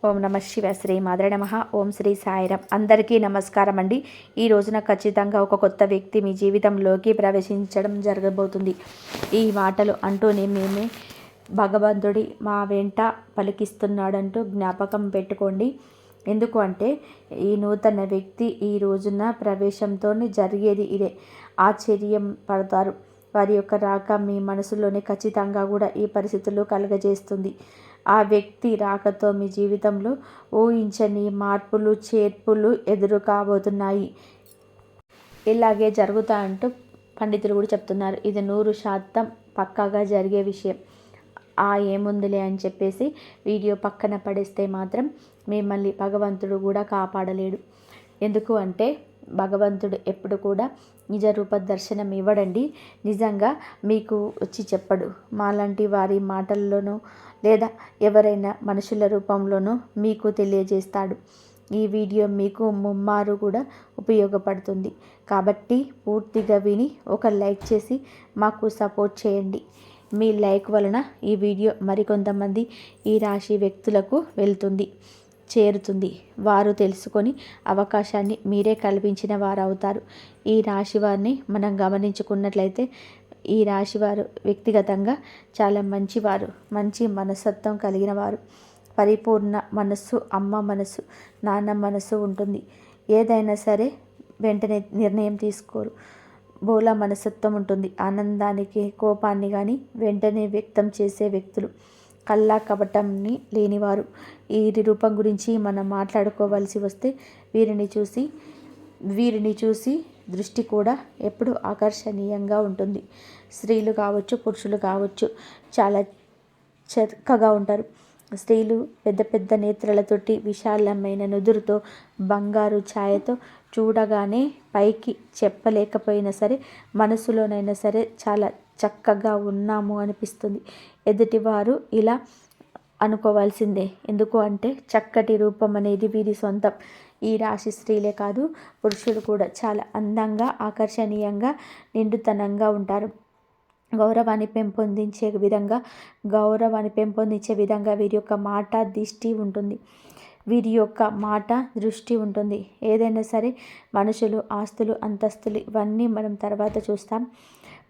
ఓం నమ శివ శ్రీ మాధవ నమః. ఓం శ్రీ సాయిరాం. అందరికీ నమస్కారం అండి. ఈ రోజున ఖచ్చితంగా ఒక కొత్త వ్యక్తి మీ జీవితంలోకి ప్రవేశించడం జరగబోతుంది. ఈ మాటలు అంటూనే మేమే భగవంతుడి మా వెంట పలికిస్తున్నాడంటూ జ్ఞాపకం పెట్టుకోండి. ఎందుకు అంటే ఈ నూతన వ్యక్తి ఈ రోజున ప్రవేశంతో జరిగేది ఇదే. ఆశ్చర్యం పడతారు. వారి యొక్క రాక మీ మనసులోనే ఖచ్చితంగా కూడా ఈ పరిస్థితులు కలుగజేస్తుంది. ఆ వ్యక్తి రాకతో మీ జీవితంలో ఊహించని మార్పులు చేర్పులు ఎదురు కాబోతున్నాయి. ఇలాగే జరుగుతాయంటూ పండితులు కూడా చెప్తున్నారు. ఇది 100% పక్కాగా జరిగే విషయం. ఏముందిలే అని చెప్పేసి వీడియో పక్కన పడేస్తే మాత్రం మిమ్మల్ని భగవంతుడు కూడా కాపాడలేడు. ఎందుకు అంటే భగవంతుడు ఎప్పుడు కూడా నిజ రూప దర్శనం ఇవ్వడండి. నిజంగా మీకు వచ్చి చెప్పడు. మాలాంటి వారి మాటల్లోనూ లేదా ఎవరైనా మనుషుల రూపంలోనూ మీకు తెలియజేస్తాడు. ఈ వీడియో మీకు ముమ్మారు కూడా ఉపయోగపడుతుంది. కాబట్టి పూర్తిగా విని ఒక లైక్ చేసి మాకు సపోర్ట్ చేయండి. మీ లైక్ వలన ఈ వీడియో మరికొంతమంది ఈ రాశి వ్యక్తులకు చేరుతుంది. వారు తెలుసుకొని అవకాశాన్ని మీరే కల్పించిన వారు అవుతారు. ఈ రాశి వారిని మనం గమనించుకున్నట్లయితే ఈ రాశివారు వ్యక్తిగతంగా చాలా మంచివారు, మంచి మనస్తత్వం కలిగిన వారు. పరిపూర్ణ మనస్సు, అమ్మ మనస్సు, నాన్న మనస్సు ఉంటుంది. ఏదైనా సరే వెంటనే నిర్ణయం తీసుకోరు. బోలా మనస్తత్వం ఉంటుంది. ఆనందానికి కోపాన్ని కానీ వెంటనే వ్యక్తం చేసే వ్యక్తులు. కల్లా కపటంని లేనివారు. వీరి రూపం గురించి మనం మాట్లాడుకోవాల్సి వస్తే వీరిని చూసి దృష్టి కూడా ఎప్పుడు ఆకర్షణీయంగా ఉంటుంది. స్త్రీలు కావచ్చు, పురుషులు కావచ్చు, చాలా చక్కగా ఉంటారు. స్త్రీలు పెద్ద పెద్ద నేత్రాలతోటి, విశాలమైన నుదురుతో, బంగారు ఛాయతో చూడగానే పైకి చెప్పలేకపోయినా సరే మనసులోనైనా సరే చాలా చక్కగా ఉన్నాము అనిపిస్తుంది. ఎదుటివారు ఇలా అనుకోవాల్సిందే. ఎందుకు అంటే చక్కటి రూపం అనేది వీరి సొంతం. ఈ రాశి స్త్రీలే కాదు, పురుషులు కూడా చాలా అందంగా, ఆకర్షణీయంగా, నిండుతనంగా ఉంటారు. గౌరవాన్ని పెంపొందించే విధంగా వీరి యొక్క మాట దృష్టి ఉంటుంది. ఏదైనా సరే మనుషులు, ఆస్తులు, అంతస్తులు ఇవన్నీ మనం తర్వాత చూస్తాం.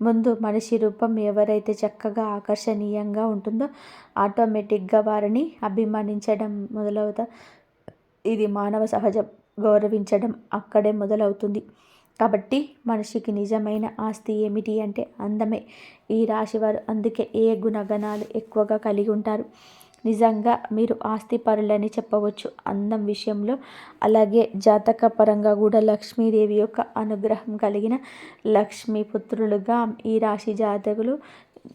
ముందు మనిషి రూపం ఎవరైతే చక్కగా ఆకర్షణీయంగా ఉంటుందో ఆటోమేటిక్గా వారిని అభిమానించడం మొదలవుతా. ఇది మానవ సహజం. గౌరవించడం అక్కడే మొదలవుతుంది. కాబట్టి మనిషికి నిజమైన ఆస్తి ఏమిటి అంటే అందమే. ఈ రాశివారు అందుకే ఏ గుణగణాలు ఎక్కువగా కలిగి ఉంటారు. నిజంగా మీరు ఆస్తి పరులని చెప్పవచ్చు అందం విషయంలో. అలాగే జాతక పరంగా కూడా లక్ష్మీదేవి యొక్క అనుగ్రహం కలిగిన లక్ష్మీపుత్రులుగా ఈ రాశి జాతకులు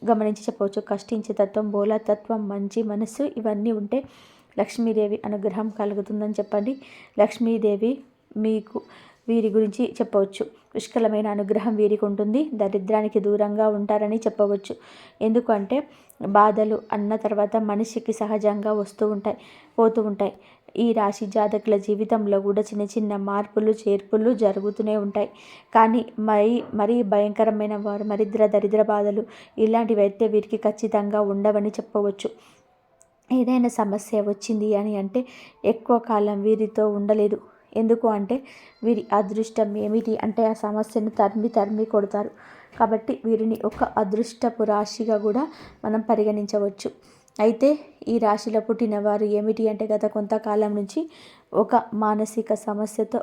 గమనించి చెప్పవచ్చు. కష్టించే తత్వం, బోలా తత్వం, మంచి మనస్సు ఇవన్నీ ఉంటే లక్ష్మీదేవి అనుగ్రహం కలుగుతుందని చెప్పండి. లక్ష్మీదేవి మీకు వీరి గురించి చెప్పవచ్చు. పుష్కలమైన అనుగ్రహం వీరికి ఉంటుంది. దరిద్రానికి దూరంగా ఉంటారని చెప్పవచ్చు. ఎందుకంటే బాధలు అన్న తర్వాత మనిషికి సహజంగా పోతూ ఉంటాయి. ఈ రాశి జాతకుల జీవితంలో కూడా చిన్న చిన్న మార్పులు చేర్పులు జరుగుతూనే ఉంటాయి. కానీ మరీ భయంకరమైన దరిద్ర బాధలు ఇలాంటివి అయితే వీరికి ఖచ్చితంగా ఉండవని చెప్పవచ్చు. ఏదైనా సమస్య వచ్చింది అని అంటే ఎక్కువ కాలం వీరితో ఉండలేదు. ఎందుకు అంటే వీరి అదృష్టం ఏమిటి అంటే ఆ సమస్యను తరిమి కొడతారు. కాబట్టి వీరిని ఒక అదృష్టపు రాశిగా కూడా మనం పరిగణించవచ్చు. అయితే ఈ రాశిలో పుట్టిన వారు ఏమిటి అంటే గత కొంతకాలం నుంచి ఒక మానసిక సమస్యతో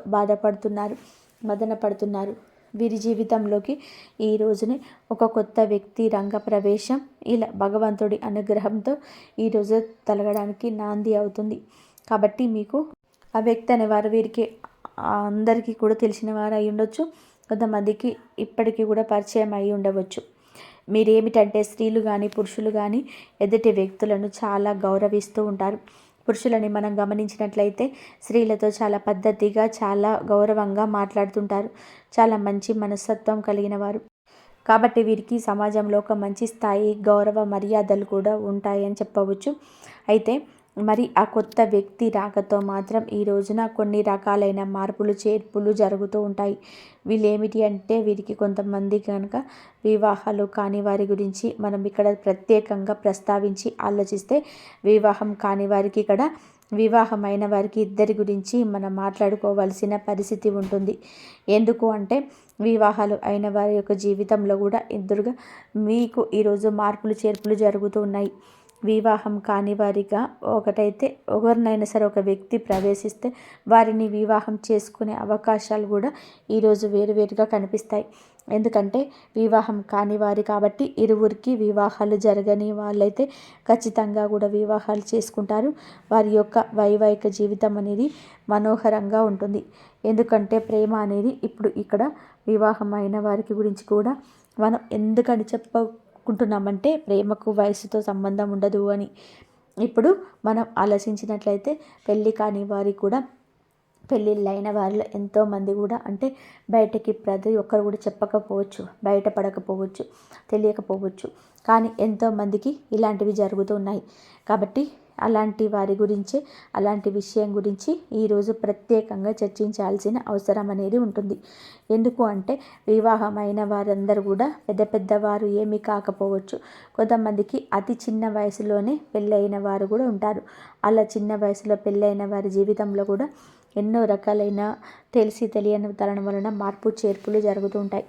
మదన పడుతున్నారు. వీరి జీవితంలోకి ఈ రోజునే ఒక కొత్త వ్యక్తి రంగ ప్రవేశం ఇలా భగవంతుడి అనుగ్రహంతో ఈరోజు తలగడానికి నాంది అవుతుంది. కాబట్టి మీకు ఆ వ్యక్తి అనేవారు వీరికి అందరికీ కూడా తెలిసిన వారు అయి ఉండొచ్చు. కొంతమందికి ఇప్పటికీ కూడా పరిచయం అయి ఉండవచ్చు. మీరేమిటంటే స్త్రీలు కానీ పురుషులు కానీ ఎదుటి వ్యక్తులను చాలా గౌరవిస్తూ ఉంటారు. పురుషులని మనం గమనించినట్లయితే స్త్రీలతో చాలా పద్ధతిగా, చాలా గౌరవంగా మాట్లాడుతుంటారు. చాలా మంచి మనస్తత్వం కలిగిన వారు. కాబట్టి వీరికి సమాజంలో ఒక మంచి స్థాయి, గౌరవ మర్యాదలు కూడా ఉంటాయని చెప్పవచ్చు. అయితే మరి ఆ కొత్త వ్యక్తి రాకతో మాత్రం ఈ రోజున కొన్ని రకాలైన మార్పులు చేర్పులు జరుగుతూ ఉంటాయి. వీళ్ళేమిటి అంటే వీరికి కొంతమంది కనుక వివాహాలు కాని వారి గురించి మనం ఇక్కడ ప్రత్యేకంగా ప్రస్తావించి ఆలోచిస్తే వివాహం కాని వారికి ఇక్కడ వివాహమైన వారికి ఇద్దరి గురించి మనం మాట్లాడుకోవాల్సిన పరిస్థితి ఉంటుంది. ఎందుకు అంటే వివాహాలు అయిన వారి యొక్క జీవితంలో కూడా ఎదురుగా మీకు ఈరోజు మార్పులు చేర్పులు జరుగుతూ ఉన్నాయి. వివాహం కాని వారిగా ఒకటైతే ఎవరినైనా సరే ఒక వ్యక్తి ప్రవేశిస్తే వారిని వివాహం చేసుకునే అవకాశాలు కూడా ఈరోజు వేరువేరుగా కనిపిస్తాయి. ఎందుకంటే వివాహం కాని వారి కాబట్టి ఇరువురికి వివాహాలు జరగని వాళ్ళైతే ఖచ్చితంగా కూడా వివాహాలు చేసుకుంటారు. వారి యొక్క వైవాహిక జీవితం అనేది మనోహరంగా ఉంటుంది. ఎందుకంటే ప్రేమ అనేది ఇప్పుడు ఇక్కడ వివాహం అయిన వారికి గురించి కూడా మనం ఎందుకని చెప్పుకుంటున్నామంటే ప్రేమకు వయసుతో సంబంధం ఉండదు అని. ఇప్పుడు మనం ఆలోచించినట్లయితే పెళ్ళి కాని వారికి కూడా పెళ్ళిళ్ళైన వారిలో ఎంతోమంది కూడా అంటే బయటకి ప్రతి ఒక్కరు కూడా చెప్పకపోవచ్చు, బయటపడకపోవచ్చు, తెలియకపోవచ్చు. కానీ ఎంతోమందికి ఇలాంటివి జరుగుతున్నాయి. కాబట్టి అలాంటి వారి గురించి అలాంటి విషయం గురించి ఈరోజు ప్రత్యేకంగా చర్చించాల్సిన అవసరం అనేది ఉంటుంది. ఎందుకు అంటే వివాహమైన వారందరూ కూడా పెద్ద పెద్దవారు ఏమీ కాకపోవచ్చు. కొంతమందికి అతి చిన్న వయసులోనే పెళ్ళైన వారు కూడా ఉంటారు. అలా చిన్న వయసులో పెళ్ళైన వారి జీవితంలో కూడా ఎన్నో రకాలైన తెలిసి తెలియని తరం వలన మార్పు చేర్పులు జరుగుతూ ఉంటాయి.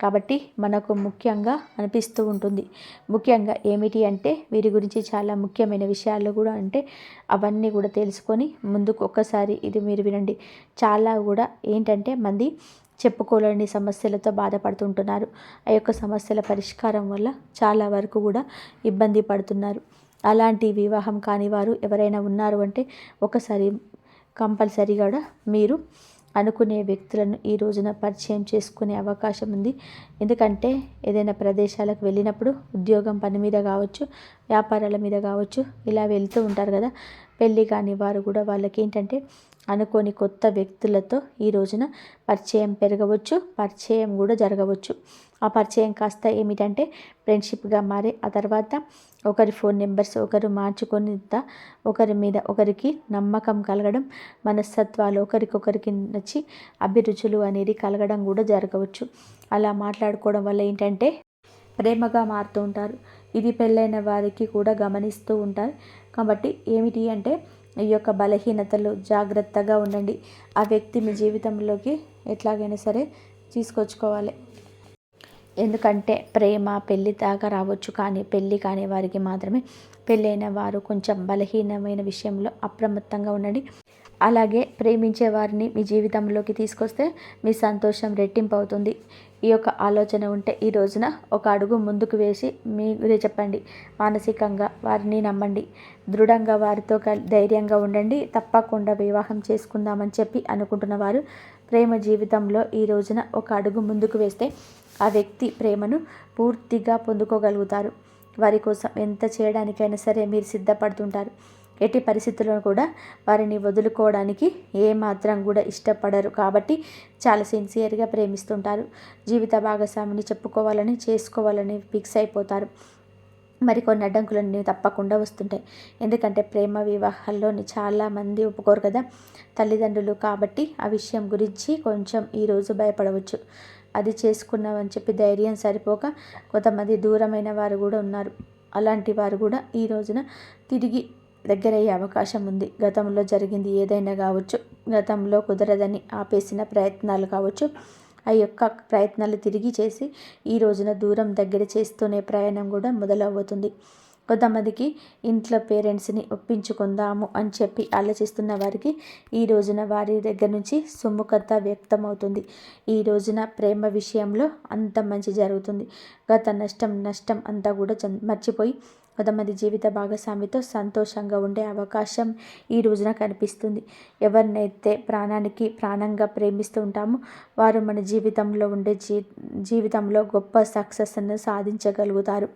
కాబట్టి మనకు ముఖ్యంగా అనిపిస్తూ ఉంటుంది. ముఖ్యంగా ఏమిటి అంటే వీరి గురించి చాలా ముఖ్యమైన విషయాలు కూడా అంటే అవన్నీ కూడా తెలుసుకొని ముందుకు ఒక్కసారి ఇది మీరు వినండి. చాలా కూడా ఏంటంటే మంది చెప్పుకోలేని సమస్యలతో బాధపడుతుంటున్నారు. ఆ యొక్క సమస్యల పరిష్కారం వల్ల చాలా వరకు కూడా ఇబ్బంది పడుతున్నారు. అలాంటి వివాహం కాని వారు ఎవరైనా ఉన్నారు అంటే ఒకసారి కంపల్సరీగా కూడా మీరు అనుకునే వ్యక్తులను ఈ రోజున పరిచయం చేసుకునే అవకాశం ఉంది. ఎందుకంటే ఏదైనా ప్రదేశాలకు వెళ్ళినప్పుడు ఉద్యోగం పని మీద కావచ్చు, వ్యాపారాల మీద కావచ్చు, ఇలా వెళ్తూ ఉంటారు కదా. పెళ్ళి కాని వారు కూడా వాళ్ళకి ఏంటంటే అనుకోని కొత్త వ్యక్తులతో ఈ రోజున పరిచయం పెరగవచ్చు, పరిచయం కూడా జరగవచ్చు. ఆ పరిచయం కాస్త ఏమిటంటే ఫ్రెండ్షిప్గా మారి ఆ తర్వాత ఒకరి ఫోన్ నెంబర్స్ ఒకరు మార్చుకొని ఒకరి మీద ఒకరికి నమ్మకం కలగడం, మనస్తత్వాలు ఒకరికొకరికి నచ్చి అభిరుచులు అనేది కలగడం కూడా జరగవచ్చు. అలా మాట్లాడుకోవడం వల్ల ఏంటంటే ప్రేమగా మారుతూ ఉంటారు. ఇది పెళ్ళైన వారికి కూడా గమనిస్తూ ఉంటారు. కాబట్టి ఏమిటి అంటే ఈ యొక్క బలహీనతలు జాగ్రత్తగా ఉండండి. ఆ వ్యక్తి మీ జీవితంలోకి ఎట్లాగైనా సరే తీసుకొచ్చుకోవాలి. ఎందుకంటే ప్రేమ పెళ్ళి దాకా రావచ్చు, కానీ పెళ్ళి కాని వారికి మాత్రమే. పెళ్ళైన వారు కొంచెం బలహీనమైన విషయంలో అప్రమత్తంగా ఉండండి. అలాగే ప్రేమించే వారిని మీ జీవితంలోకి తీసుకొస్తే మీ సంతోషం రెట్టింపు అవుతుంది. ఈ యొక్క ఆలోచన ఉంటే ఈ రోజున ఒక అడుగు ముందుకు వేసి మీరే చెప్పండి. మానసికంగా వారిని నమ్మండి. దృఢంగా వారితో ధైర్యంగా ఉండండి. తప్పకుండా వివాహం చేసుకుందామని చెప్పి అనుకుంటున్న వారు ప్రేమ జీవితంలో ఈ రోజున ఒక అడుగు ముందుకు వేస్తే ఆ వ్యక్తి ప్రేమను పూర్తిగా పొందుకోగలుగుతారు. వారి కోసం ఎంత చేయడానికైనా సరే మీరు సిద్ధపడుతుంటారు. ఎట్టి పరిస్థితుల్లో కూడా వారిని వదులుకోవడానికి ఏమాత్రం కూడా ఇష్టపడరు. కాబట్టి చాలా సిన్సియర్గా ప్రేమిస్తుంటారు. జీవిత భాగస్వామిని చెప్పుకోవాలని చేసుకోవాలని ఫిక్స్ అయిపోతారు. మరికొన్ని అడ్డంకులన్నీ తప్పకుండా వస్తుంటాయి. ఎందుకంటే ప్రేమ వివాహాల్లోని చాలామంది ఒప్పుకోరు కదా తల్లిదండ్రులు. కాబట్టి ఆ విషయం గురించి కొంచెం ఈరోజు భయపడవచ్చు. అది చేసుకున్నామని చెప్పి ధైర్యం సరిపోక కొంతమంది దూరమైన వారు కూడా ఉన్నారు. అలాంటి వారు కూడా ఈ రోజున తిరిగి దగ్గరయ్యే అవకాశం ఉంది. గతంలో జరిగింది ఏదైనా కావచ్చు, గతంలో కుదరదని ఆపేసిన ప్రయత్నాలు కావచ్చు, ఆ యొక్క ప్రయత్నాలు తిరిగి చేసి ఈ రోజున దూరం దగ్గర చేస్తూనే ప్రయాణం కూడా మొదలవుతుంది. కొంతమందికి ఇంట్లో పేరెంట్స్ని ఒప్పించుకుందాము అని చెప్పి ఆలోచిస్తున్న వారికి ఈ రోజున వారి దగ్గర నుంచి సుముఖత వ్యక్తమవుతుంది. ఈ రోజున ప్రేమ విషయంలో అంత మంచి జరుగుతుంది. గత నష్టం అంతా కూడా మర్చిపోయి కొంతమంది జీవిత భాగస్వామితో సంతోషంగా ఉండే అవకాశం ఈ రోజున కనిపిస్తుంది. ఎవరినైతే ప్రాణానికి ప్రాణంగా ప్రేమిస్తూ ఉంటామో వారు మన జీవితంలో ఉండే జీవితంలో గొప్ప సక్సెస్ను సాధించగలుగుతారు.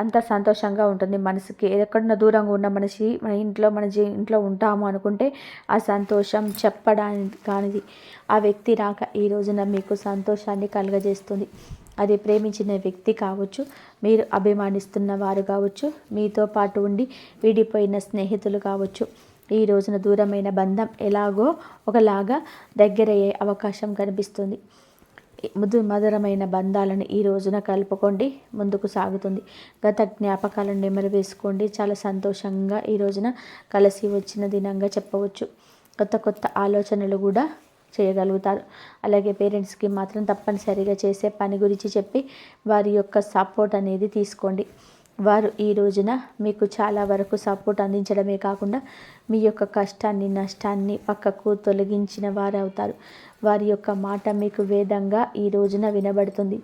అంత సంతోషంగా ఉంటుంది మనసుకి. ఎక్కడన్నా దూరంగా ఉన్న మనిషి మన ఇంట్లో ఉంటాము అనుకుంటే ఆ సంతోషం చెప్పడానికి కానిది. ఆ వ్యక్తి రాక ఈ రోజున మీకు సంతోషాన్ని కలుగజేస్తుంది. అది ప్రేమించిన వ్యక్తి కావచ్చు, మీరు అభిమానిస్తున్న వారు కావచ్చు, మీతో పాటు ఉండి విడిపోయిన స్నేహితులు కావచ్చు. ఈ రోజున దూరమైన బంధం ఎలాగో ఒకలాగా దగ్గరయ్యే అవకాశం కనిపిస్తుంది. మధురమైన బంధాలను ఈ రోజున కలుపుకోండి, ముందుకు సాగుతుంది. గత జ్ఞాపకాలను నెమరు వేసుకోండి. చాలా సంతోషంగా ఈ రోజున కలిసి వచ్చిన దినంగా చెప్పవచ్చు. కొత్త కొత్త ఆలోచనలు కూడా చేయగలుగుతారు. అలాగే పేరెంట్స్కి మాత్రం తప్పనిసరిగా చేసే పని గురించి చెప్పి వారి యొక్క సపోర్ట్ అనేది తీసుకోండి. వారు ఈ రోజున మీకు చాలా వరకు సపోర్ట్ అందించడమే కాకుండా మీ యొక్క కష్టాన్ని, నష్టాన్ని పక్కకు తొలగించిన వారు అవుతారు. వారి యొక్క మాట మీకు వేదంగా ఈ రోజున వినబడుతుంది.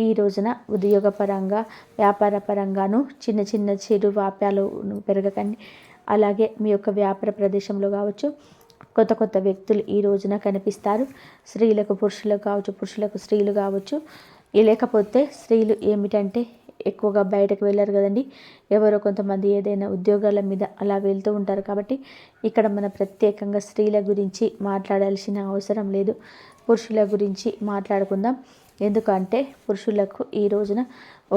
ఈ రోజున ఉద్యోగపరంగా, వ్యాపార పరంగాను చిన్న చిన్న చిరు వ్యాపారాలు పెరగకండి. అలాగే మీ యొక్క వ్యాపార ప్రదేశంలో కావచ్చు కొత్త కొత్త వ్యక్తులు ఈ రోజున కనిపిస్తారు. స్త్రీలకు పురుషులకు కావచ్చు, పురుషులకు స్త్రీలు కావచ్చు. లేకపోతే స్త్రీలు ఏమిటంటే ఎక్కువగా బయటకు వెళ్ళరు కదండి. ఎవరో కొంతమంది ఏదైనా ఉద్యోగాల మీద అలా వెళ్తూ ఉంటారు. కాబట్టి ఇక్కడ మన ప్రత్యేకంగా స్త్రీల గురించి మాట్లాడాల్సిన అవసరం లేదు. పురుషుల గురించి మాట్లాడుకుందాం. ఎందుకంటే పురుషులకు ఈ రోజున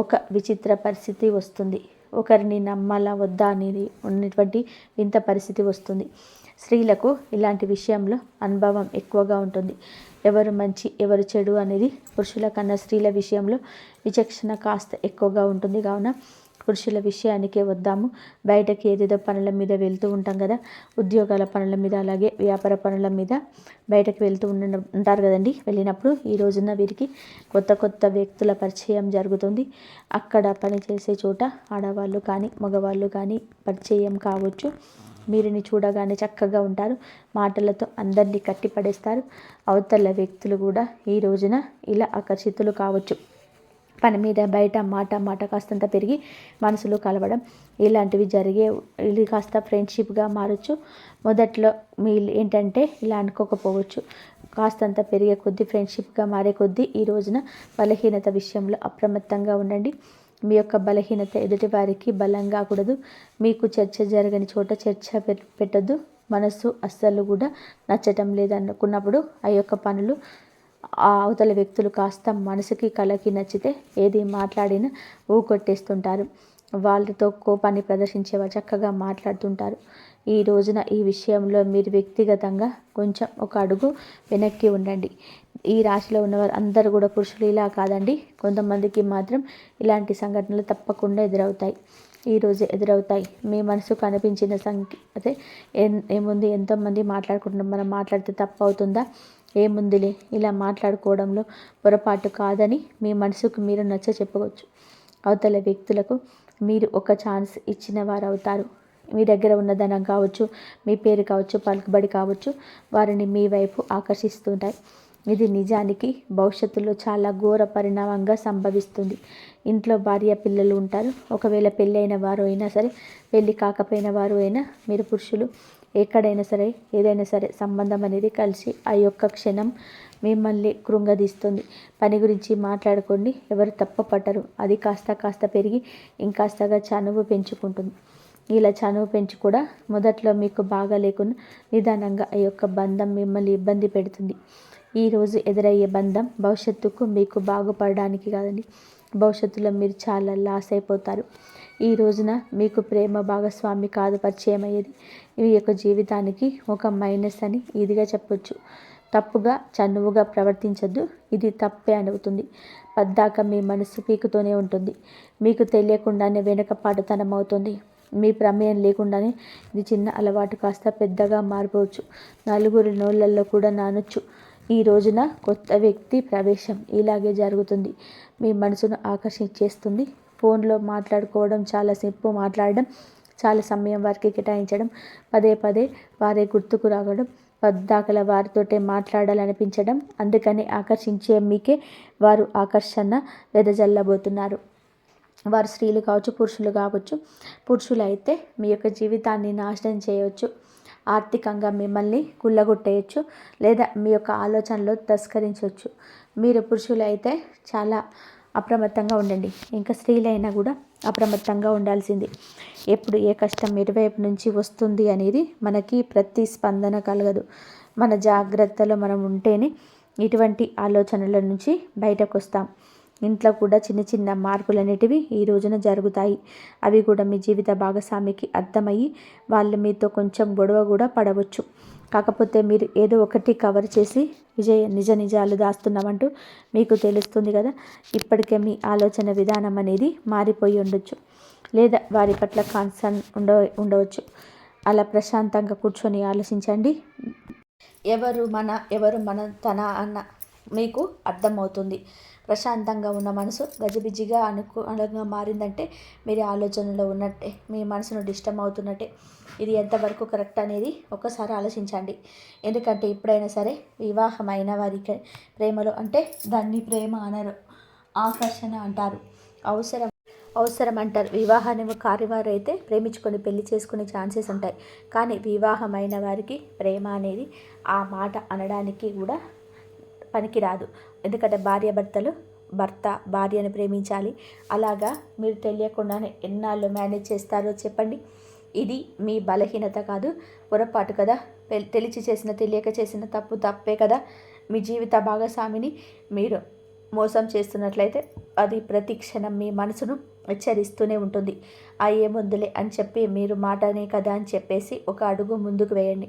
ఒక విచిత్ర పరిస్థితి వస్తుంది. ఒకరిని నమ్మాలా వద్దా అనేది ఉన్నటువంటి వింత పరిస్థితి వస్తుంది. స్త్రీలకు ఇలాంటి విషయంలో అనుభవం ఎక్కువగా ఉంటుంది. ఎవరు మంచి ఎవరు చెడు అనేది పురుషుల కన్నా స్త్రీల విషయంలో విచక్షణ కాస్త ఎక్కువగా ఉంటుంది. కావున పురుషుల విషయానికే వద్దాము. బయటకి ఏదేదో పనుల మీద వెళ్తూ ఉంటాం కదా, ఉద్యోగాల పనుల మీద, అలాగే వ్యాపార పనుల మీద బయటకు వెళ్తూ ఉంటారు కదండి. వెళ్ళినప్పుడు ఈ రోజున వీరికి కొత్త కొత్త వ్యక్తుల పరిచయం జరుగుతుంది. అక్కడ పనిచేసే చోట ఆడవాళ్ళు కానీ మగవాళ్ళు కానీ పరిచయం కావచ్చు. మీరుని చూడగానే చక్కగా ఉంటారు. మాటలతో అందరినీ కట్టిపడేస్తారు. అవతల వ్యక్తులు కూడా ఈ రోజున ఇలా ఆకర్షితులు కావచ్చు. పని మీద బయట మాట కాస్తంత పెరిగి మనసులో కలవడం ఇలాంటివి జరిగే, ఇది కాస్త ఫ్రెండ్షిప్గా మారచ్చు. మొదట్లో మీరు ఏంటంటే ఇలా అనుకోకపోవచ్చు. కాస్తంత పెరిగే కొద్దీ, ఫ్రెండ్షిప్గా మారే కొద్దీ ఈ రోజున బలహీనత విషయంలో అప్రమత్తంగా ఉండండి. మీ యొక్క బలహీనత ఎదుటి వారికి బలం కాకూడదు. మీకు చర్చ జరగని చోట చర్చ పెట్టద్దు. మనసు అస్సలు కూడా నచ్చటం లేదనుకున్నప్పుడు ఆ యొక్క పనులు ఆ అవతల వ్యక్తులు కాస్త మనసుకి కళకి నచ్చితే ఏది మాట్లాడినా ఊకొట్టేస్తుంటారు. వాళ్ళతో కోపాన్ని ప్రదర్శించేవారు చక్కగా మాట్లాడుతుంటారు. ఈ రోజున ఈ విషయంలో మీరు వ్యక్తిగతంగా కొంచెం ఒక అడుగు వెనక్కి ఉండండి. ఈ రాశిలో ఉన్నవారు అందరూ కూడా పురుషులు ఇలా కాదండి. కొంతమందికి మాత్రం ఇలాంటి సంఘటనలు తప్పకుండా ఎదురవుతాయి. ఈరోజు ఎదురవుతాయి. మీ మనసుకు అనిపించిన అదే ఏముంది, ఎంతోమంది మాట్లాడుకుంటున్నాం, మనం మాట్లాడితే తప్పు అవుతుందా, ఏముందిలే ఇలా మాట్లాడుకోవడంలో పొరపాటు కాదని మీ మనసుకు మీరు నచ్చ చెప్పవచ్చు. అవతల వ్యక్తులకు మీరు ఒక ఛాన్స్ ఇచ్చిన వారు అవుతారు. మీ దగ్గర ఉన్న ధనం కావచ్చు, మీ పేరు కావచ్చు, పలుకుబడి కావచ్చు, వారిని మీ వైపు ఆకర్షిస్తుంటాయి. ఇది నిజానికి భవిష్యత్తులో చాలా ఘోర పరిణామంగా సంభవిస్తుంది. ఇంట్లో భార్య పిల్లలు ఉంటారు. ఒకవేళ పెళ్ళి అయిన వారు అయినా సరే, పెళ్ళి కాకపోయిన వారు అయినా, మీరు పురుషులు ఎక్కడైనా సరే, ఏదైనా సరే సంబంధం అనేది కలిసి ఆ యొక్క క్షణం మిమ్మల్ని కృంగదీస్తుంది. పని గురించి మాట్లాడుకోండి, ఎవరు తప్పపట్టరు. అది కాస్త పెరిగి ఇంకాస్తగా చనువు పెంచుకుంటుంది. ఇలా చనువు పెంచి కూడా మొదట్లో మీకు బాగా లేకుండా నిదానంగా ఆ యొక్క బంధం మిమ్మల్ని ఇబ్బంది పెడుతుంది. ఈరోజు ఎదురయ్యే బంధం భవిష్యత్తుకు మీకు బాగుపడడానికి కాదండి. భవిష్యత్తులో మీరు చాలా లాస్ అయిపోతారు. ఈ రోజున మీకు ప్రేమ భాగస్వామి కాదు పరిచయం అయ్యేది. ఈ యొక్క జీవితానికి ఒక మైనస్ అని ఇదిగా చెప్పొచ్చు. తప్పుగా చనువుగా ప్రవర్తించద్దు. ఇది తప్పే అవుతుంది. పద్దాక మీ మనసు పీకుతూనే ఉంటుంది. మీకు తెలియకుండానే వెనుకపాటుతనం అవుతుంది. మీ ప్రమేయం లేకుండానే ఇది చిన్న అలవాటు కాస్త పెద్దగా మారిపోవచ్చు. నలుగురి నోళ్ళల్లో కూడా నానొచ్చు. ఈ రోజున కొత్త వ్యక్తి ప్రవేశం ఇలాగే జరుగుతుంది. మీ మనసును ఆకర్షించేస్తుంది. ఫోన్లో మాట్లాడుకోవడం చాలాసేపు మాట్లాడడం, చాలా సమయం వారికి కేటాయించడం, పదే వారే గుర్తుకు రావడం, పద్దాకల వారితోటే మాట్లాడాలనిపించడం, అందుకని ఆకర్షించే మీకే వారు ఆకర్షణ వెదజల్లబోతున్నారు. వారు స్త్రీలు కావచ్చు, పురుషులు కావచ్చు. పురుషులు అయితే మీ యొక్క జీవితాన్ని నాశనం చేయవచ్చు. ఆర్థికంగా మిమ్మల్ని కుళ్ళగొట్టేయచ్చు, లేదా మీ యొక్క ఆలోచనలో తస్కరించవచ్చు. మీరు పురుషులు అయితే చాలా అప్రమత్తంగా ఉండండి. ఇంకా స్త్రీలైనా కూడా అప్రమత్తంగా ఉండాల్సింది. ఎప్పుడు ఏ కష్టం ఎటువైపు నుంచి వస్తుంది అనేది మనకి ప్రతిస్పందన కలగదు. మన జాగ్రత్తలో మనం ఉంటేనే ఇటువంటి ఆలోచనల నుంచి బయటకు వస్తాం. ఇంట్లో కూడా చిన్న చిన్న మార్పులు అనేటివి ఈ రోజున జరుగుతాయి. అవి కూడా మీ జీవిత భాగస్వామికి అర్థమయ్యి వాళ్ళు మీతో కొంచెం గొడవ కూడా పడవచ్చు. కాకపోతే మీరు ఏదో ఒకటి కవర్ చేసి నిజ నిజాలు దాస్తున్నామంటూ మీకు తెలుస్తుంది కదా. ఇప్పటికే మీ ఆలోచన విధానం అనేది మారిపోయి ఉండొచ్చు, లేదా వారి పట్ల కన్సర్న్ ఉండవచ్చు. అలా ప్రశాంతంగా కూర్చొని ఆలోచించండి. ఎవరు మన తన అన్న మీకు అర్థమవుతుంది. ప్రశాంతంగా ఉన్న మనసు గజిబిజిగా అనుకూలంగా మారిందంటే మీరు ఆలోచనలో ఉన్నట్టే, మీ మనసును డిస్టర్బ్ అవుతున్నట్టే. ఇది ఎంతవరకు కరెక్ట్ అనేది ఒకసారి ఆలోచించండి. ఎందుకంటే ఎప్పుడైనా సరే వివాహమైన వారికి ప్రేమలో అంటే దాన్ని ప్రేమ అనరు, ఆకర్షణ అంటారు, అవసరం అంటారు. వివాహాన్ని కారివారు అయితే ప్రేమించుకొని పెళ్లి చేసుకునే ఛాన్సెస్ ఉంటాయి. కానీ వివాహమైన వారికి ప్రేమ అనేది ఆ మాట అనడానికి కూడా పనికిరాదు. ఎందుకంటే భర్త భార్యను ప్రేమించాలి. అలాగా మీరు తెలియకుండానే ఎన్నాళ్ళు మేనేజ్ చేస్తారో చెప్పండి. ఇది మీ బలహీనత కాదు, పొరపాటు కదా. తెలియక చేసిన తప్పే కదా. మీ జీవిత భాగస్వామిని మీరు మోసం చేస్తున్నట్లయితే అది ప్రతి క్షణం మీ మనసును హెచ్చరిస్తూనే ఉంటుంది. ఏముందులే అని చెప్పి మీరు మాటనే కదా అని చెప్పేసి ఒక అడుగు ముందుకు వేయండి.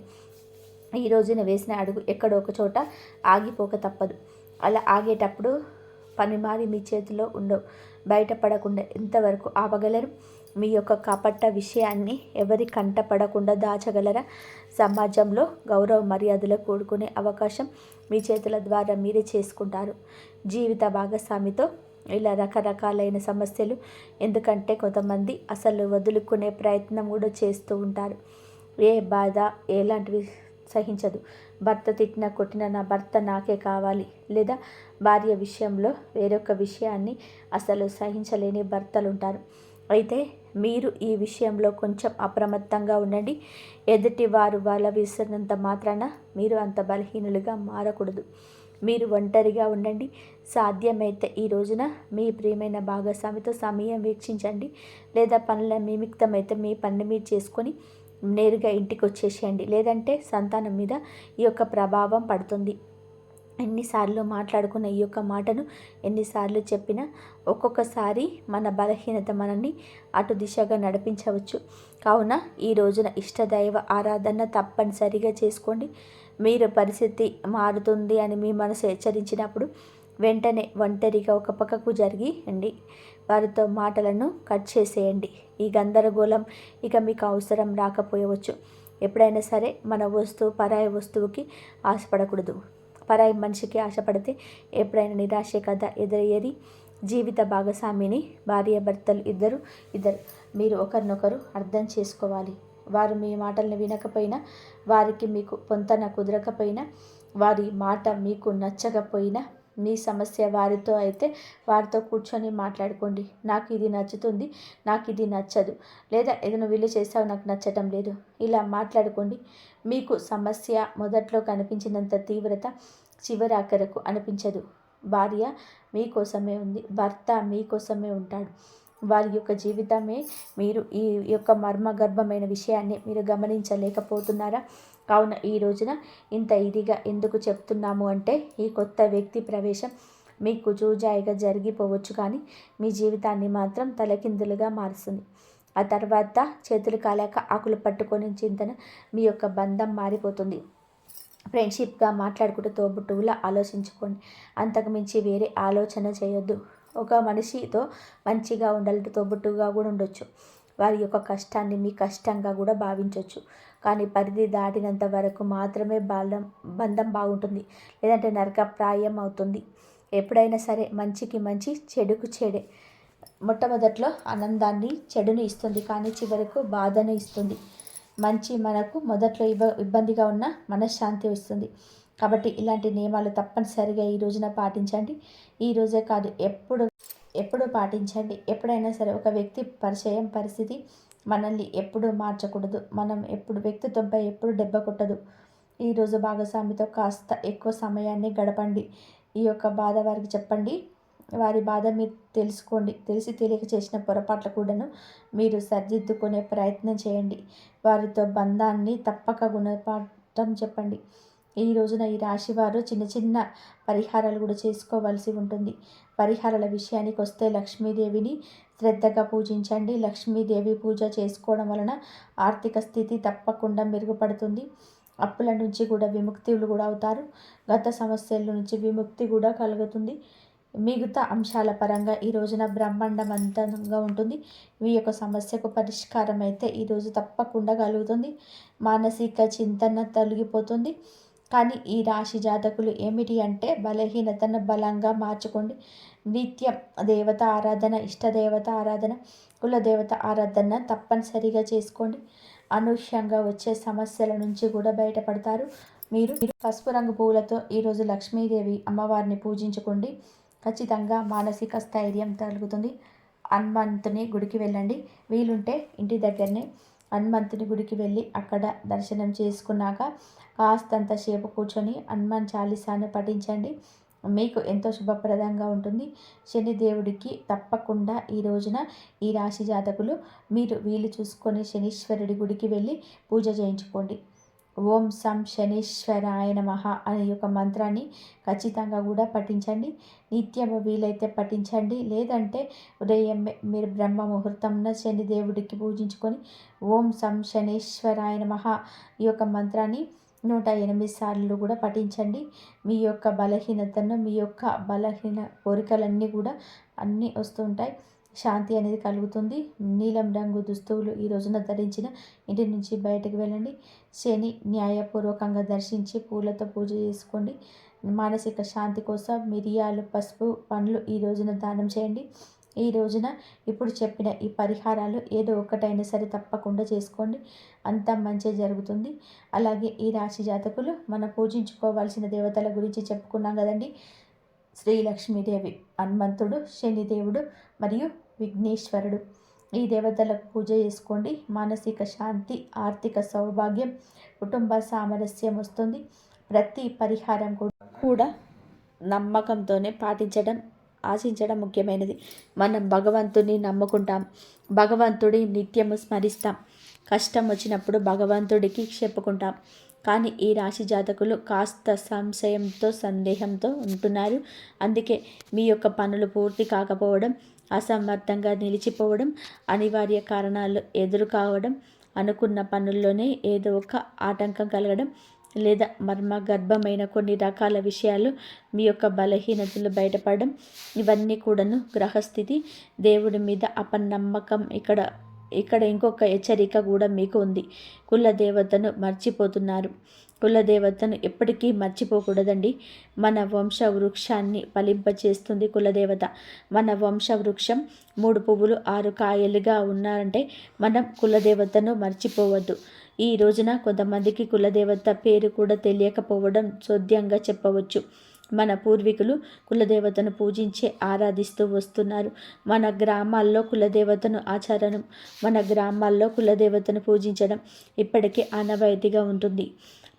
ఈ రోజున వేసిన అడుగు ఎక్కడో ఒక చోట ఆగిపోక తప్పదు. అలా ఆగేటప్పుడు పని మారి మీ చేతిలో ఉండవు. బయటపడకుండా ఎంతవరకు ఆపగలరు? మీ యొక్క కపట విషయాన్ని ఎవరి కంట పడకుండా దాచగలరా? సమాజంలో గౌరవ మర్యాదలు కూడుకునే అవకాశం మీ చేతుల ద్వారా మీరే చేసుకుంటారు. జీవిత భాగస్వామితో ఇలా రకరకాలైన సమస్యలు, ఎందుకంటే కొంతమంది అసలు వదులుకునే ప్రయత్నం కూడా చేస్తూ ఉంటారు. ఏ బాధ ఎలాంటివి సహించదు. భర్త తిట్టినా కొట్టినా నా భర్త నాకే కావాలి, లేదా భార్య విషయంలో వేరొక విషయాన్ని అసలు సహించలేని భర్తలు ఉంటారు. అయితే మీరు ఈ విషయంలో కొంచెం అప్రమత్తంగా ఉండండి. ఎదుటి వారు వాళ్ళ విసిరినంత మాత్రాన మీరు అంత బలహీనులుగా మారకూడదు. మీరు ఒంటరిగా ఉండండి. సాధ్యమైతే ఈ రోజున మీ ప్రియమైన భాగస్వామితో సమయం వీక్షించండి, లేదా పనుల నిమిత్తమైతే మీ పని మీరు చేసుకొని నేరుగా ఇంటికి వచ్చేసేయండి. లేదంటే సంతానం మీద ఈ యొక్క ప్రభావం పడుతుంది. ఎన్నిసార్లు మాట్లాడుకున్న ఈ యొక్క మాటను ఎన్నిసార్లు చెప్పినా ఒక్కొక్కసారి మన బలహీనత మనల్ని అటు దిశగా నడిపించవచ్చు. కావున ఈ రోజున ఇష్టదైవ ఆరాధన తప్పనిసరిగా చేసుకోండి. మీరు పరిస్థితి మారుతుంది అని మీ మనసు హెచ్చరించినప్పుడు వెంటనే ఒంటరిగా ఒక పక్కకు జరిగి వారితో మాటలను కట్ చేసేయండి. ఈ గందరగోళం ఇక మీకు అవసరం రాకపోయవచ్చు. ఎప్పుడైనా సరే మన పరాయి వస్తువుకి ఆశపడకూడదు. పరాయి మనిషికి ఆశపడితే ఎప్పుడైనా నిరాశే కదా ఎదురయ్యేది. జీవిత భాగస్వామిని భార్యాభర్తలు ఇద్దరు మీరు ఒకరినొకరు అర్థం చేసుకోవాలి. వారు మీ మాటలను వినకపోయినా, వారికి మీకు పొంతన కుదరకపోయినా, వారి మాట మీకు నచ్చకపోయినా, మీ సమస్య వారితో అయితే వారితో కూర్చొని మాట్లాడుకోండి. నాకు ఇది నచ్చుతుంది, నాకు ఇది నచ్చదు, లేదా ఏదైనా వీళ్ళు చేస్తావు నాకు నచ్చటం లేదు, ఇలా మాట్లాడుకోండి. మీకు సమస్య మొదట్లో కనిపించినంత తీవ్రత చివరాఖరకు అనిపించదు. భార్య మీకోసమే ఉంది, భర్త మీకోసమే ఉంటాడు. వారి యొక్క జీవితమే మీరు ఈ యొక్క మర్మగర్భమైన విషయాన్ని మీరు గమనించలేకపోతున్నారా? కావున ఈ రోజున ఇంత ఇదిగా ఎందుకు చెప్తున్నాము అంటే, ఈ కొత్త వ్యక్తి ప్రవేశం మీకు జూజాయిగా జరిగిపోవచ్చు, కానీ మీ జీవితాన్ని మాత్రం తలకిందులుగా మారుస్తుంది. ఆ తర్వాత చేతులు కాలాక ఆకులు పట్టుకొని చింతన మీ యొక్క బంధం మారిపోతుంది. ఫ్రెండ్షిప్గా మాట్లాడుకుంటూ తోబుట్టువులా ఆలోచించుకోండి. అంతకుమించి వేరే ఆలోచన చేయొద్దు. ఒక మనిషితో మంచిగా ఉండాలంటే తోబుట్టుగా కూడా ఉండొచ్చు. వారి యొక్క కష్టాన్ని మీ కష్టంగా కూడా భావించవచ్చు. కానీ పరిధి దాటినంత వరకు మాత్రమే బంధం బాగుంటుంది, లేదంటే నరకప్రాయం అవుతుంది. ఎప్పుడైనా సరే మంచికి మంచి, చెడుకు చెడే. మొట్టమొదట్లో ఆనందాన్ని చెడుని ఇస్తుంది, కానీ చివరకు బాధను ఇస్తుంది. మంచి మనకు మొదట్లో ఇబ్బందిగా ఉన్న మనశ్శాంతి ఇస్తుంది. కాబట్టి ఇలాంటి నియమాలు తప్పనిసరిగా ఈ రోజున పాటించండి. ఈ రోజే కాదు, ఎప్పుడు పాటించండి. ఎప్పుడైనా సరే ఒక వ్యక్తి పరిస్థితి మనల్ని ఎప్పుడు మార్చకూడదు. మనం వ్యక్తిత్వంపై ఎప్పుడు దెబ్బ కొట్టదు. ఈరోజు భాగస్వామితో కాస్త ఎక్కువ సమయాన్ని గడపండి. ఈ యొక్క బాధ వారికి చెప్పండి. వారి బాధ మీరు తెలుసుకోండి. తెలిసి తెలియక చేసిన పొరపాట్ల కూడాను మీరు సరిదిద్దుకునే ప్రయత్నం చేయండి. వారితో బంధాన్ని తప్పక గుణపాఠం చెప్పండి. ఈ రోజున ఈ రాశి వారు చిన్న చిన్న పరిహారాలు కూడా చేసుకోవాల్సి ఉంటుంది. పరిహారాల విషయానికి వస్తే లక్ష్మీదేవిని శ్రద్ధగా పూజించండి. లక్ష్మీదేవి పూజ చేసుకోవడం వలన ఆర్థిక స్థితి తప్పకుండా మెరుగుపడుతుంది. అప్పుల నుంచి కూడా విముక్తులు కూడా అవుతారు. గత సమస్యల నుంచి విముక్తి కూడా కలుగుతుంది. మిగతా అంశాల పరంగా ఈ రోజున బ్రహ్మాండవంతంగా ఉంటుంది. మీ యొక్క సమస్యకు పరిష్కారం అయితే ఈరోజు తప్పకుండా కలుగుతుంది. మానసిక చింతన తొలగిపోతుంది. కానీ ఈ రాశి జాతకులు ఏమిటి అంటే బలహీనతను బలంగా మార్చుకోండి. నిత్యం దేవత ఆరాధన, ఇష్టదేవత ఆరాధన, కులదేవత ఆరాధన తప్పనిసరిగా చేసుకోండి. అనూహ్యంగా వచ్చే సమస్యల నుంచి కూడా బయటపడతారు. మీరు పసుపు రంగు పువ్వులతో ఈరోజు లక్ష్మీదేవి అమ్మవారిని పూజించుకోండి. ఖచ్చితంగా మానసిక స్థైర్యం కలుగుతుంది. హనుమంతుని గుడికి వెళ్ళండి. వీలుంటే ఇంటి దగ్గరనే హనుమంతుని గుడికి వెళ్ళి అక్కడ దర్శనం చేసుకున్నాక కాస్తంత సేపు కూర్చొని హనుమాన్ చాలీసాను పఠించండి. మీకు ఎంతో శుభప్రదంగా ఉంటుంది. శనిదేవుడికి తప్పకుండా ఈ రోజున ఈ రాశి జాతకులు మీరు వీలు చూసుకొని శనీశ్వరుడి గుడికి వెళ్ళి పూజ చేయించుకోండి. ఓం సం శనీశ్వరాయ నమః అనే యొక్క మంత్రాన్ని ఖచ్చితంగా కూడా పఠించండి. నిత్యము వీలైతే పఠించండి. లేదంటే ఉదయం మీరు బ్రహ్మ ముహూర్తంలో శనిదేవుడికి పూజించుకొని ఓం సం శనీశ్వరాయ నమః ఈ యొక్క మంత్రాన్ని 108 సార్లు కూడా పఠించండి. మీ యొక్క బలహీనతను, మీ యొక్క బలహీన కోరికలన్నీ కూడా అన్నీ వస్తుంటాయి. శాంతి అనేది కలుగుతుంది. నీలం రంగు దుస్తువులు ఈ రోజున ధరించిన ఇంటి నుంచి బయటకు వెళ్ళండి. శని న్యాయపూర్వకంగా దర్శించి పూలతో పూజ చేసుకోండి. మానసిక శాంతి కోసం మిరియాలు, పసుపు, పండ్లు ఈ రోజున దానం చేయండి. ఈ రోజున ఇప్పుడు చెప్పిన ఈ పరిహారాలు ఏదో ఒకటైనా సరే తప్పకుండా చేసుకోండి. అంతా మంచి జరుగుతుంది. అలాగే ఈ రాశి జాతకులు మనం పూజించుకోవాల్సిన దేవతల గురించి చెప్పుకున్నాం కదండి. శ్రీ లక్ష్మీదేవి, హనుమంతుడు, శనిదేవుడు మరియు విఘ్నేశ్వరుడు. ఈ దేవతలకు పూజ చేసుకోండి. మానసిక శాంతి, ఆర్థిక సౌభాగ్యం, కుటుంబ సామరస్యం వస్తుంది. ప్రతి పరిహారం కూడా నమ్మకంతోనే పాటించడం, ఆశించడం ముఖ్యమైనది. మనం భగవంతుని నమ్ముకుంటాం, భగవంతుడి నిత్యము స్మరిస్తాం. కష్టం వచ్చినప్పుడు భగవంతుడికి చెప్పుకుంటాం. కానీ ఈ రాశి జాతకులు కాస్త సంశయంతో, సందేహంతో ఉంటున్నారు. అందుకే మీ యొక్క పనులు పూర్తి కాకపోవడం, అసమర్థంగా నిలిచిపోవడం, అనివార్య కారణాలు ఎదురు కావడం, అనుకున్న పనుల్లోనే ఏదో ఒక ఆటంకం కలగడం, లేదా మర్మగర్భమైన కొన్ని రకాల విషయాలు మీ యొక్క బలహీనతలు బయటపడడం, ఇవన్నీ కూడాను గ్రహస్థితి, దేవుడి మీద అపనమ్మకం. ఇక్కడ ఇంకొక హెచ్చరిక కూడా మీకు ఉంది. కుల దేవతను మర్చిపోతున్నారు. కులదేవతను ఎప్పటికీ మర్చిపోకూడదండి. మన వంశ వృక్షాన్ని ఫలింపచేస్తుంది కులదేవత. మన వంశ వృక్షం 3 పువ్వులు 6 కాయలుగా ఉన్నారంటే మనం కులదేవతను మర్చిపోవద్దు. ఈ రోజున కొంతమందికి కులదేవత పేరు కూడా తెలియకపోవడం చోద్యంగా చెప్పవచ్చు. మన పూర్వీకులు కులదేవతను పూజించి ఆరాధిస్తూ వస్తున్నారు. మన గ్రామాల్లో కులదేవతను ఆచరణం, మన గ్రామాల్లో కులదేవతను పూజించడం ఇప్పటికీ ఆనవాయితీగా ఉంటుంది.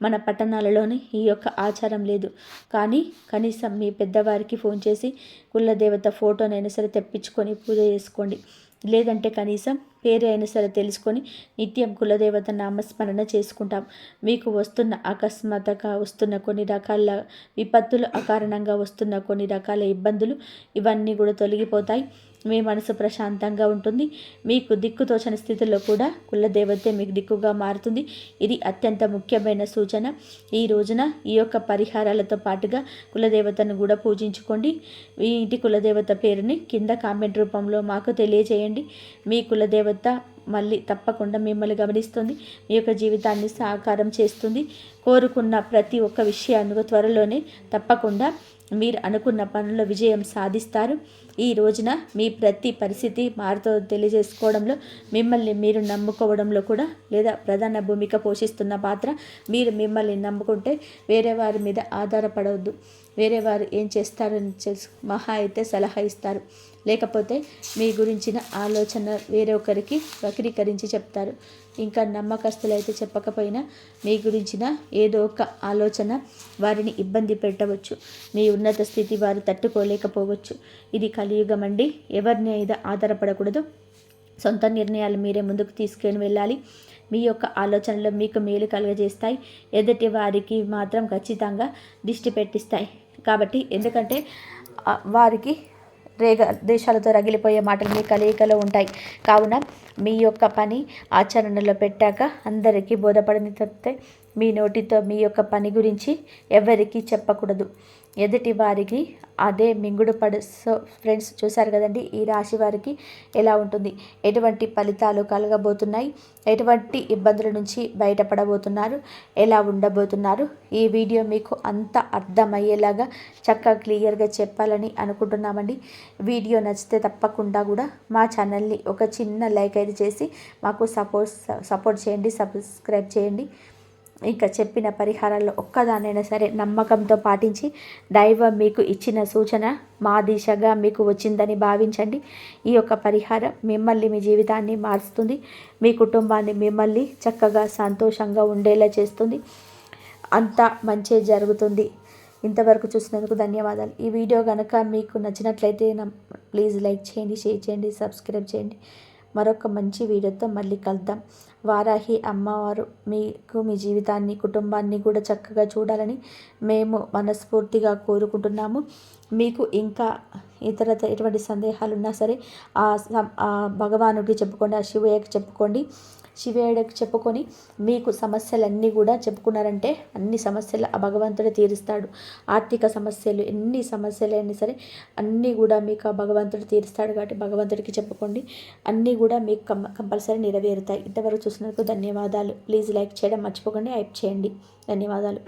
మన పట్టణాలలోని ఈ యొక్క ఆచారం లేదు. కానీ కనీసం మీ పెద్దవారికి ఫోన్ చేసి కులదేవత ఫోటోనైనా సరే తెప్పించుకొని పూజ చేసుకోండి. లేదంటే కనీసం పేరు అయినా సరే తెలుసుకొని నిత్యం కులదేవత నామస్మరణ చేసుకుంటాం. మీకు వస్తున్న అకస్మాత్తుగా వస్తున్న కొన్ని రకాల విపత్తులు, అకారణంగా వస్తున్న కొన్ని రకాల ఇబ్బందులు, ఇవన్నీ కూడా తొలగిపోతాయి. మీ మనసు ప్రశాంతంగా ఉంటుంది. మీకు దిక్కుతోచని స్థితిలో కూడా కులదేవతే మీకు దిక్కుగా మారుతుంది. ఇది అత్యంత ముఖ్యమైన సూచన. ఈ రోజున ఈ యొక్క పరిహారాలతో పాటుగా కులదేవతను కూడా పూజించుకోండి. మీ ఇంటి కులదేవత పేరుని కింద కామెంట్ రూపంలో మాకు తెలియజేయండి. మీ కులదేవత మళ్ళీ తప్పకుండా మిమ్మల్ని గమనిస్తుంది. మీ యొక్క జీవితాన్ని సాకారం చేస్తుంది. కోరుకున్న ప్రతి ఒక్క విషయాన్ని త్వరలోనే తప్పకుండా మీరు అనుకున్న పనుల్లో విజయం సాధిస్తారు. ఈ రోజున మీ ప్రతి పరిస్థితి మారుతో తెలియజేసుకోవడంలో, మిమ్మల్ని మీరు నమ్ముకోవడంలో కూడా లేదా ప్రధాన భూమిక పోషిస్తున్న పాత్ర. మీరు మిమ్మల్ని నమ్ముకుంటే వేరే వారి మీద ఆధారపడవద్దు. వేరే వారు ఏం చేస్తారని తెలుసు, మహా అయితే సలహా ఇస్తారు. లేకపోతే మీ గురించిన ఆలోచన వేరే ఒకరికి వక్రీకరించి చెప్తారు. ఇంకా నమ్మకస్తులైతే చెప్పకపోయినా మీ గురించిన ఏదో ఒక ఆలోచన వారిని ఇబ్బంది పెట్టవచ్చు. మీ ఉన్నత స్థితి వారు తట్టుకోలేకపోవచ్చు. ఇది కలియుగం అండి. ఎవరిని మీద ఆధారపడకూడదు. సొంత నిర్ణయాలు మీరే ముందుకు తీసుకొని వెళ్ళాలి. మీ యొక్క ఆలోచనలు మీకు మేలు కలుగజేస్తాయి. ఎదుటి వారికి మాత్రం ఖచ్చితంగా దిష్టి పెట్టిస్తాయి. కాబట్టి ఎందుకంటే వారికి దేశాలతో రగిలిపోయే మాటలు మీ కలయికలో ఉంటాయి. కావున మీ యొక్క పని ఆచరణలో పెట్టాక అందరికీ బోధపడని తప్పితే మీ నోటితో మీ యొక్క పని గురించి ఎవరికీ చెప్పకూడదు. ఎదుటి వారికి అదే మింగుడు పడు. సో ఫ్రెండ్స్, చూశారు కదండి ఈ రాశి వారికి ఎలా ఉంటుంది, ఎటువంటి ఫలితాలు కలగబోతున్నాయి, ఎటువంటి ఇబ్బందుల నుంచి బయటపడబోతున్నారు, ఎలా ఉండబోతున్నారు. ఈ వీడియో మీకు అంత అర్థమయ్యేలాగా చక్కగా క్లియర్గా చెప్పాలని అనుకుంటున్నామండి. వీడియో నచ్చితే తప్పకుండా కూడా మా ఛానల్ని ఒక చిన్న లైక్ అయితే చేసి మాకు సపోర్ట్ చేయండి, సబ్స్క్రైబ్ చేయండి. ఇంకా చెప్పిన పరిహారాల్లో ఒక్కదానైనా సరే నమ్మకంతో పాటించి దైవం మీకు ఇచ్చిన సూచన మా దిశగా మీకు వచ్చిందని భావించండి. ఈ యొక్క పరిహారం మిమ్మల్ని, మీ జీవితాన్ని మారుస్తుంది, మీ కుటుంబాన్ని మిమ్మల్ని చక్కగా సంతోషంగా ఉండేలా చేస్తుంది. అంతా మంచి జరుగుతుంది. ఇంతవరకు చూసినందుకు ధన్యవాదాలు. ఈ వీడియో కనుక మీకు నచ్చినట్లయితే ప్లీజ్ లైక్ చేయండి, షేర్ చేయండి, సబ్స్క్రైబ్ చేయండి. మరొక మంచి వీడియోతో మళ్ళీ కలుద్దాం. వారాహి అమ్మవారు మీకు, మీ జీవితాన్ని, కుటుంబాన్ని కూడా చక్కగా చూడాలని మేము మనస్ఫూర్తిగా కోరుకుంటున్నాము. మీకు ఇంకా ఎటువంటి సందేహాలు ఉన్నా సరే ఆ భగవానుడికి చెప్పుకోండి, ఆ శివయ్యకి చెప్పుకోండి. శివయ్యకి చెప్పుకొని మీకు సమస్యలన్నీ కూడా చెప్పుకున్నారంటే అన్ని సమస్యలు ఆ భగవంతుడే తీరుస్తాడు. ఆర్థిక సమస్యలు, ఎన్ని సమస్యలైనా సరే అన్నీ కూడా మీకు ఆ భగవంతుడు తీరుస్తాడు. కాబట్టి భగవంతుడికి చెప్పుకోండి, అన్నీ కూడా మీకు కంపల్సరీ నెరవేరుతాయి. ఇంతవరకు చూసినందుకు ధన్యవాదాలు. ప్లీజ్ లైక్ చేయడం మర్చిపోకండి, హైప్ చేయండి. ధన్యవాదాలు.